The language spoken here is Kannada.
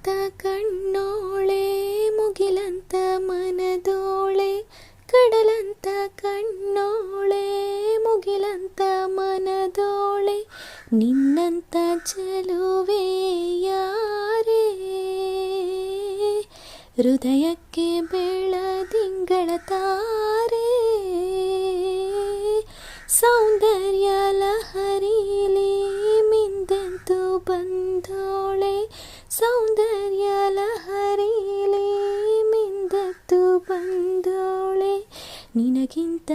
ಕಡಲಂತ ಕಣ್ಣೋಳೆ ಮುಗಿಲಂತ ಮನದೋಳೆ, ಕಡಲಂತ ಕಣ್ಣೋಳೆ ಮುಗಿಲಂತ ಮನದೋಳೆ, ನಿನ್ನಂತ ಚೆಲುವೆ ಯಾರೇ, ಹೃದಯಕ್ಕೆ ಬೆಳದಿಂಗಳ ತಾರೆ, ಸೌಂದರ್ಯ ಲಹರಿಲಿ ಮಿಂದೆಂತು ಬಂದೋಳೆ, ಸೌಂದರ್ಯ ಲಹರಿಲಿ ಮಿಂದೆತ್ತು ಬಂದೋಳೆ, ನಿನಗಿಂತ